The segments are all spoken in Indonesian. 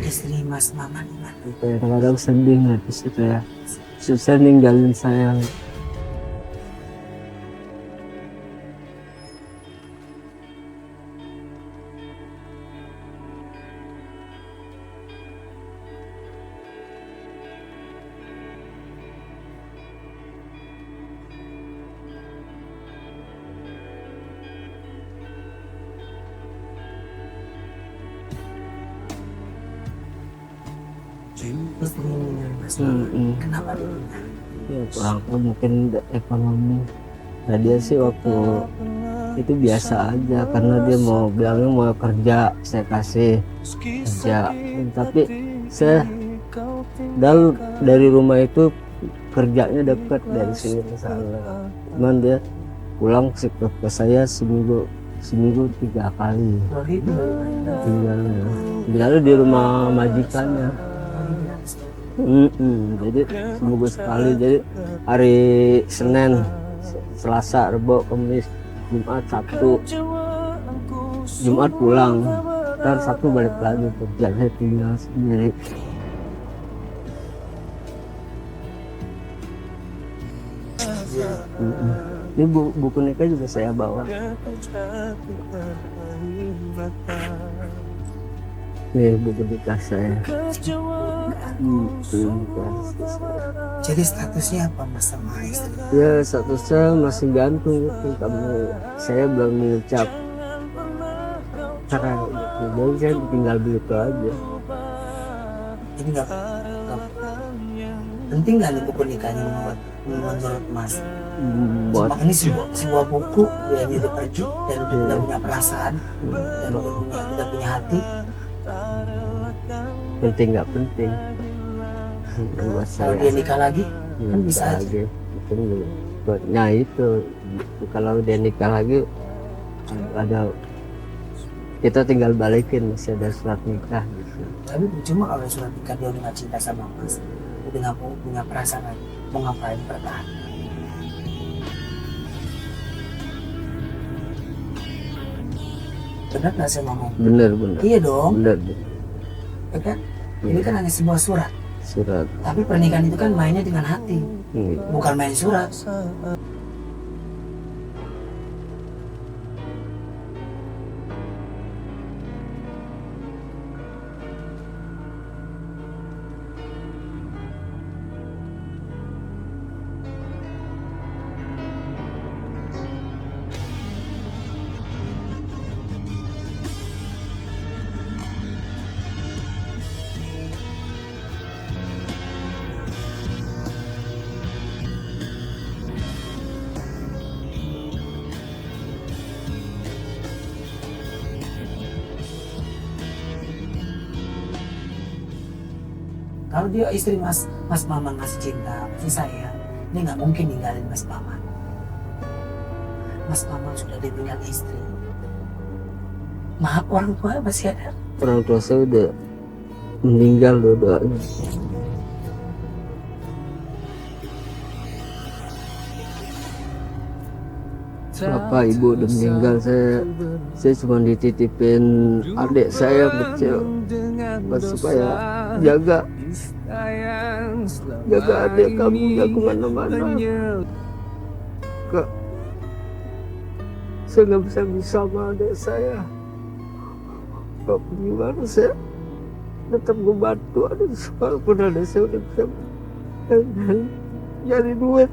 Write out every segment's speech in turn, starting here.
istri Mas Maman gimana? Kadang-kadang sedih hati situ ya, susah ninggalin saya. Istrinya Mas Maman. Kenapa dulu? Ya kurang tahu, mungkin ekonomi. Nah dia sih waktu itu biasa aja karena dia mau bilangnya mau kerja, saya kasih kerja. Tapi saya dari rumah itu kerjanya dekat dari sini ke sana. Cuman dia pulang ke saya seminggu 3 kali tinggalnya di rumah majikannya. Jadi seminggu sekali, jadi hari Senin, Selasa, Rebo, Kamis, Jumat, Sabtu. Jumat pulang, ntar Sabtu balik lagi kerja, saya tinggal sendiri. Ini buku nikah juga saya bawa. Nih buku nikah saya. Jadi statusnya apa Mas sama istri? Ya statusnya masih gantung, saya belum mengucap cara gitu. Jadi saya tinggal begitu aja. Jadi nggak penting nggak nih buku nikahnya menurut Mas? Buat Makanya sebuah buku yang diperju dan udah punya perasaan dan udah punya hati. penting nggak penting buat Kalau saya dia nikah lagi kan bisa aja. lagi nah itu kalau dia nikah lagi ada, kita tinggal balikin, masih ada surat nikah gitu. Tapi cuma kalau surat nikah dia udah nggak cinta sama Mas, udah nggak punya perasaan lagi, mau ngapain bertahan? Benar nggak saya ngomong? Bener Iya dong, bener ya kan? Ini kan hanya sebuah surat. surat. Tapi pernikahan itu kan mainnya dengan hati, bukan main surat. Kalau dia istri Mas Maman masih cinta, masih sayang, dia nggak mungkin ninggalin Mas Maman. Mas Maman sudah ditinggal istri. Maaf, orang tua masih ada. Orang tua saya udah meninggal dua-duanya. Bapak ibu udah meninggal, saya cuma dititipin adik saya kecil supaya jaga adik kamu ya kemana-mana. Kak, saya nggak bisa sama adik saya. Kak, gimana saya tetap membantu adik walaupun adik saya udah bisa cari duit.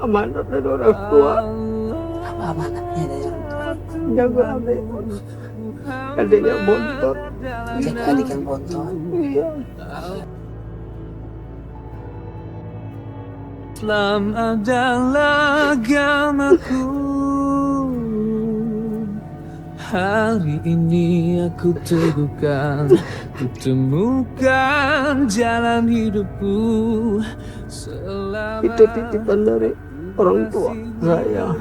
Amanat dari orang tua. Apa amanatnya dari orang tua? Jaga adik. Adiknya bontot. Jaga adik yang bontot. Iya. Islam adalah agamaku. Hari ini aku teguhkan, kutemukan jalan hidupku. Selama Itu titipan dari orang tua saya.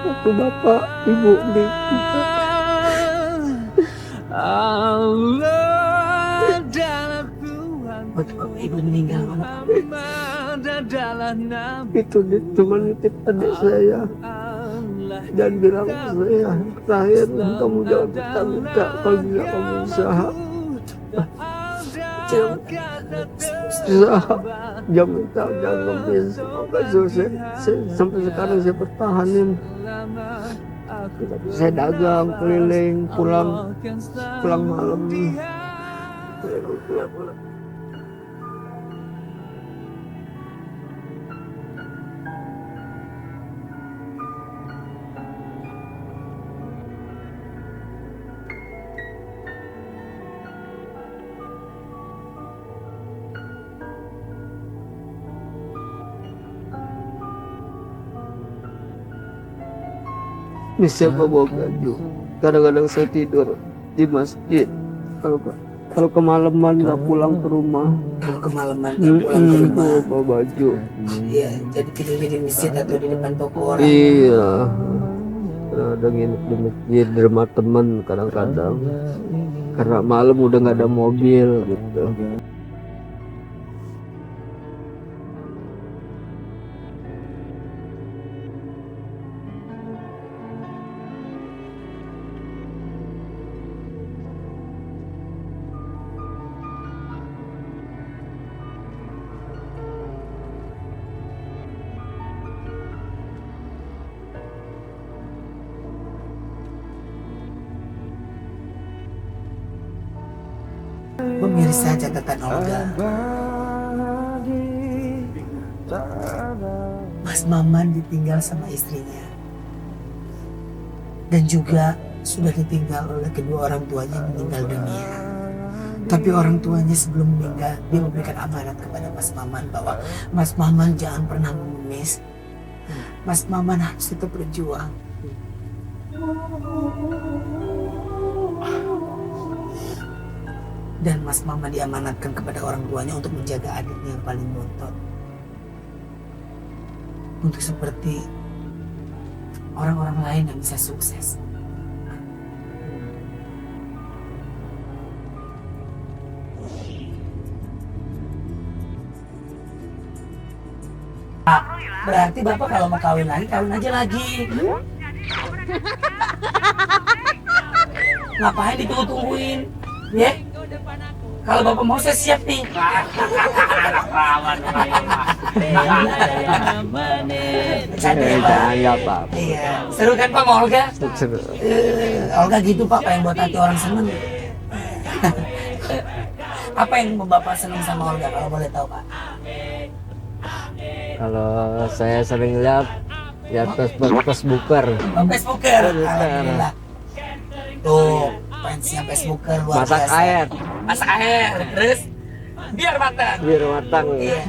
Waktu bapak ibu di Allah dalam Tuhan Waktu bapak ibu meninggal, mama itu cuma nitip adik saya dan bilang ke saya, terakhir kamu jangan minta kalau bisa kamu usaha jam minta jangan ngemis. Maka saya sampai sekarang saya pertahanin. Saya dagang keliling, pulang malam. Pulang. Ini siapa bawa baju? Kadang-kadang saya tidur di masjid. Kalau kemalaman nggak pulang ke rumah. kalau kemalaman nggak pulang ke rumah, Bawa baju. iya, jadi tidur di masjid atau di depan toko orang. Iya. Kadang nginep di masjid di rumah teman kadang-kadang. Karena malam udah nggak ada mobil gitu. Pemirsa catatan Olga, Mas Maman ditinggal sama istrinya dan juga sudah ditinggal oleh kedua orang tuanya yang meninggal dunia. Tapi orang tuanya sebelum meninggal, dia memberikan amanat kepada Mas Maman bahwa Mas Maman jangan pernah mengemis. Mas Maman harus tetap berjuang. Dan Mas Maman diamanatkan kepada orang tuanya untuk menjaga adiknya yang paling bontot. Untuk seperti orang-orang lain yang bisa sukses. Berarti Bapak kalau mau kawin lagi, kawin aja lagi. Ngapain ditunggu-tungguin? Ya? Kalau Bapak mau saya siap nih. Bercanda ya, Pak? Enggak apa. Iya. Seru kan Pak sama Olga? Seru. Olga gitu Pak, pengen buat hati orang seneng. Apa yang membuat Bapak seneng sama Olga kalau boleh tahu Pak? Kalau saya sering lihat Facebooker. Oh, Facebooker. Alhamdulillah. Tuh, fansnya Facebooker luar Masak biasa. air Masak air, terus biar matang. biar matang. Iya.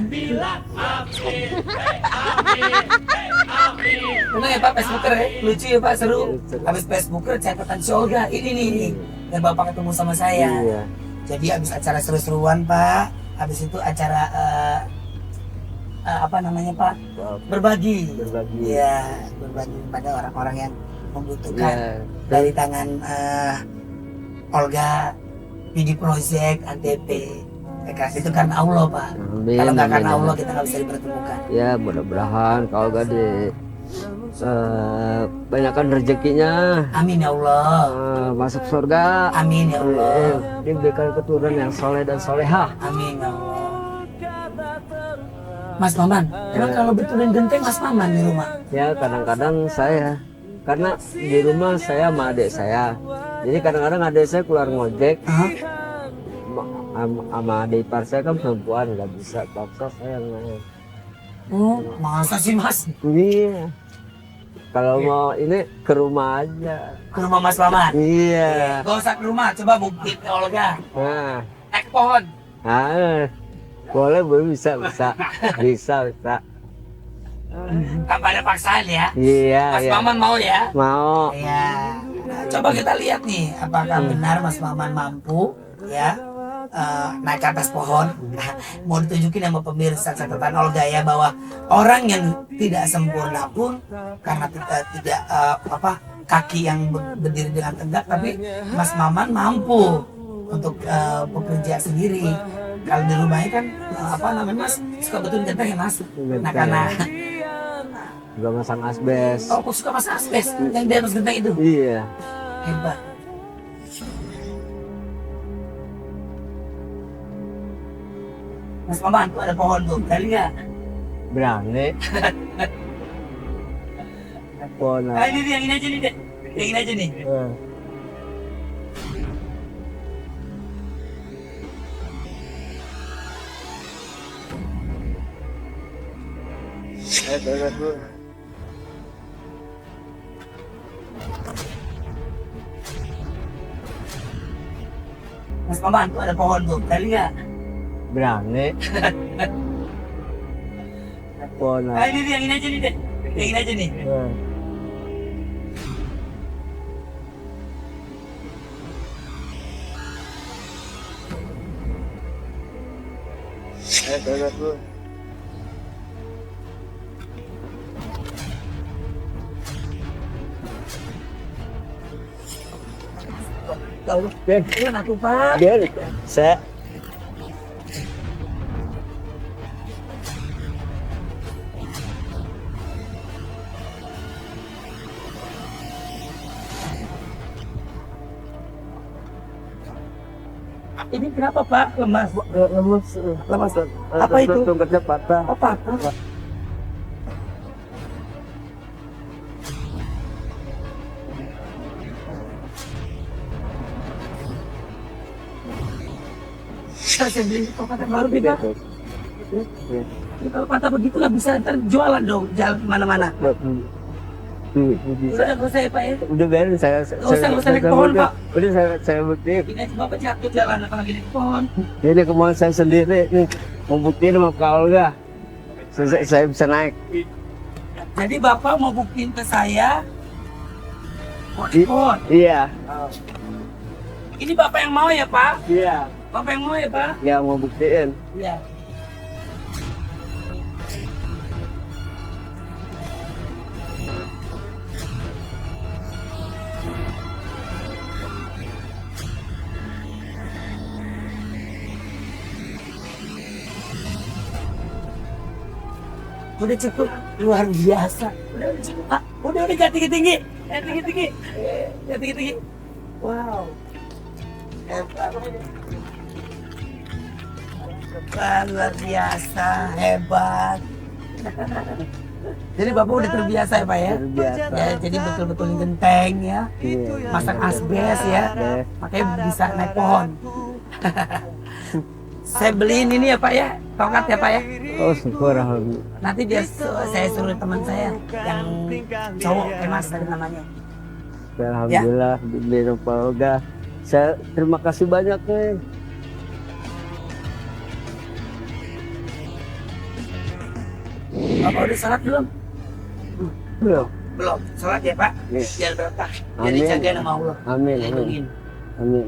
Bener ya Pak, Facebooker ya? Lucu ya Pak, seru. Habis Facebooker catatan si Olga, ini nih. Dan Bapak ketemu sama saya. Iya. Jadi habis acara seru-seruan Pak, habis itu acara apa namanya Pak? Berbagi. Iya, berbagi pada orang-orang yang membutuhkan. Iya. Dari tangan Olga, PD Project, ATP. Itu karena Allah Pak. Amin, Kalau nggak karena amin, Allah amin. kita nggak bisa dipertemukan. Ya mudah-mudahan kalau gak di banyakkan rezekinya, Amin ya Allah. masuk surga, Amin ya Allah. diberikan keturunan yang soleh dan solehah. Amin ya Allah. Mas Maman, emang kalau betulin genteng Mas Maman di rumah? Ya kadang-kadang saya, karena di rumah saya sama adik saya, jadi kadang-kadang adik saya keluar ngojek, Hah? sama adik ipar saya kan perempuan, nggak bisa paksa saya naik. Oh, masa sih Mas? Iya. Kalau mau ini ke rumah aja. Ke rumah Mas Maman? Iya. Gak usah ke rumah, coba bukti ke Olga. Nah, Naik pohon. ah, Boleh, bisa. Bisa. Tanpa ada paksaan ya. Iya, Mas iya. Maman mau ya? Mau. Ya. Nah, coba kita lihat nih, apakah benar Mas Maman mampu ya naik ke atas pohon. Mau ditunjukin sama pemirsa catatan Olga ya, bahwa orang yang tidak sempurna pun karena tidak kaki yang berdiri dengan tegak, tapi Mas Maman mampu untuk bekerja sendiri. Kalau di rumahnya kan Mas suka betul genteng ya Mas. Nah karena Juga masang asbes. aku suka Mas asbes yang di atas genteng itu. Iya. Hebat. Mas Maman tuh ada pohon tuh, berani nggak? Berani. Pohon. Ah, ini yang ini aja nih deh, yang ini aja nih. Mas Maman tuh ada pohon tuh, berani nggak? Berani. Pohon. Ah, ini yang ini aja nih deh, yang ini aja nih. Tahu, biar aku Pak. Biar saya Ini kenapa Pak? Lemas. lemas. Apa itu? Tongkatnya patah. Apa? Saya beli tongkat yang baru nih Pak. Kalau patah begitu nggak bisa ntar jualan dong, jalan kemana-mana. Udah nggak usah ya Pak ya. Udah biarin saya. Nggak usah naik pohon Pak. Udah saya buktiin. Ini aja Bapak jatuh jalan apalagi naik pohon. Ini kemauan saya sendiri nih. Mau buktiin sama Kak Olga. Saya bisa naik. Jadi Bapak mau buktiin ke saya mau naik pohon. Iya. Ini Bapak yang mau ya Pak? Iya. Bapak yang mau ya Pak? Ya mau buktiin. Iya. Udah cukup luar biasa. Udah cukup Pak. Udah jangan tinggi-tinggi. Jangan tinggi-tinggi. Wow. Hebat. Luar biasa, hebat. Jadi Bapak udah terbiasa ya Pak ya? Terbiasa. Ya, jadi betul-betul genteng ya. Iya. Masang asbes ya. Asbes. Makanya bisa naik pohon. Saya beliin ini ya Pak ya, tongkat ya Pak ya. Oh syukur alhamdulillah. Nanti biar saya suruh teman saya yang cowok Mas tadi namanya. Alhamdulillah di Pak Olga. Saya terima kasih banyak nih. Bapak udah sholat belum? Belum. Belum. Sholat ya Pak. Iya. Biar berkah. Biar Amin. dijaga sama Allah. Amin. Dilindungin. Amin.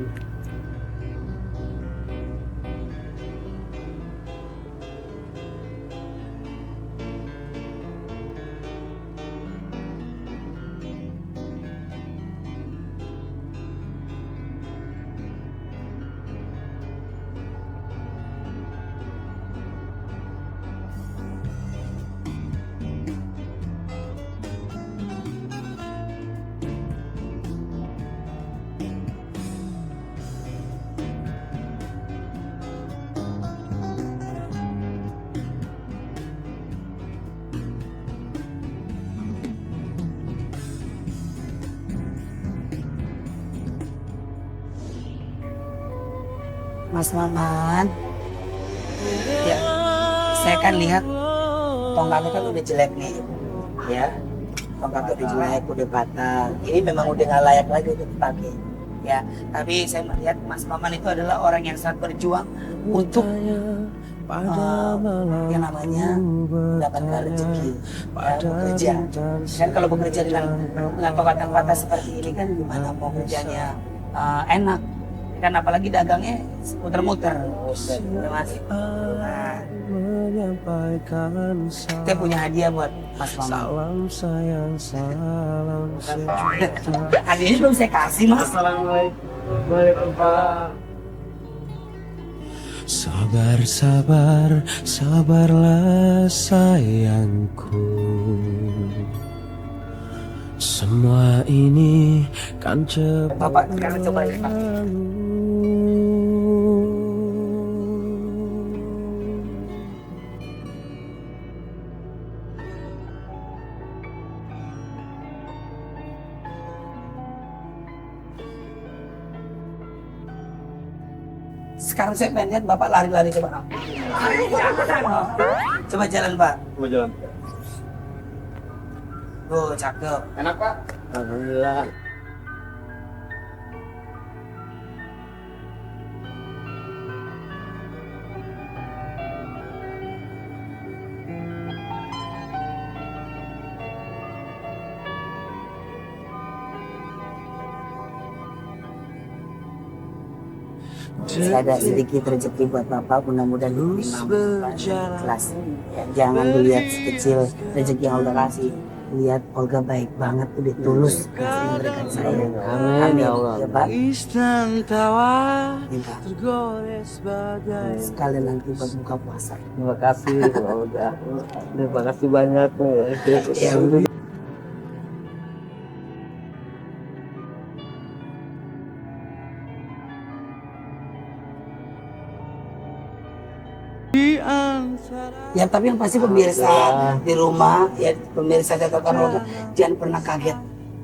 Mas Maman, ya, saya kan lihat tongkatnya kan udah jelek nih, ya, tongkatnya udah jelek, udah patah. Ini memang udah nggak layak lagi untuk dipakai, ya. Tapi saya melihat Mas Maman itu adalah orang yang sangat berjuang untuk yang namanya mendapatkan rezeki, bekerja. Kan kalau bekerja dengan pepatah-pepatah seperti ini kan gimana mau kerjanya enak, kan apalagi dagangnya muter-muter, ya Mas. Nah, kita punya hadiah buat Mas Maman. Salam sayang, salam Hadiahnya belum saya kasih, Mas. Sabar, sabar, sabarlah sayangku. Semua ini kan cepat. Bapak sekarang coba ya, Pak. Sekarang saya pengen lihat Bapak lari-lari ke belakang. Coba jalan, Pak. Mau jalan? Oh, cakep. Enak, Pak? Alhamdulillah. Saya ada sedikit rezeki buat Bapak, mudah-mudahan diterima kelas. Ya, jangan dilihat sekecil rezeki yang Olga kasih. Lihat Olga baik banget, udah tulus kasih memberikan saya. Amin ya Allah. Ya, Pak. Istan tawa Ini, Pak. tergores bagai Sekalian nanti buat buka puasa. Terima kasih, udah. Terima kasih banyak. Ya, di antara. ya, tapi yang pasti pemirsa di rumah, ya pemirsa catatan Olga, jangan pernah kaget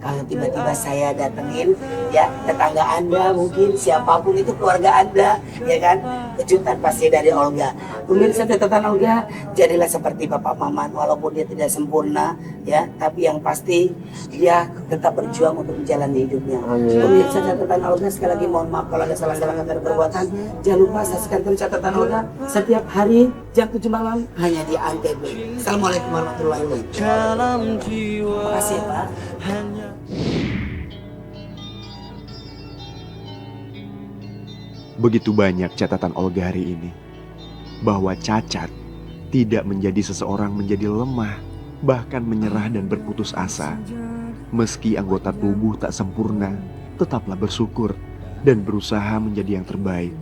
kalau tiba-tiba saya datengin, ya tetangga Anda mungkin siapapun itu keluarga Anda, ya kan, kejutan pasti dari Olga. Pemirsa catatan Olga, jadilah seperti Bapak Maman, walaupun dia tidak sempurna, ya, tapi yang pasti dia tetap berjuang untuk menjalani hidupnya. Amin. Pemirsa catatan Olga, sekali lagi mohon maaf kalau ada salah-salah kata dan perbuatan. Jangan lupa saksikan terus catatan Olga setiap hari jam 7 malam hanya di Antv. Assalamualaikum warahmatullahi wabarakatuh. Dalam jiwa Terima kasih, Pak. hanya Begitu banyak catatan Olga hari ini, bahwa cacat tidak menjadi seseorang menjadi lemah, bahkan menyerah dan berputus asa. Meski anggota tubuh tak sempurna, tetaplah bersyukur dan berusaha menjadi yang terbaik.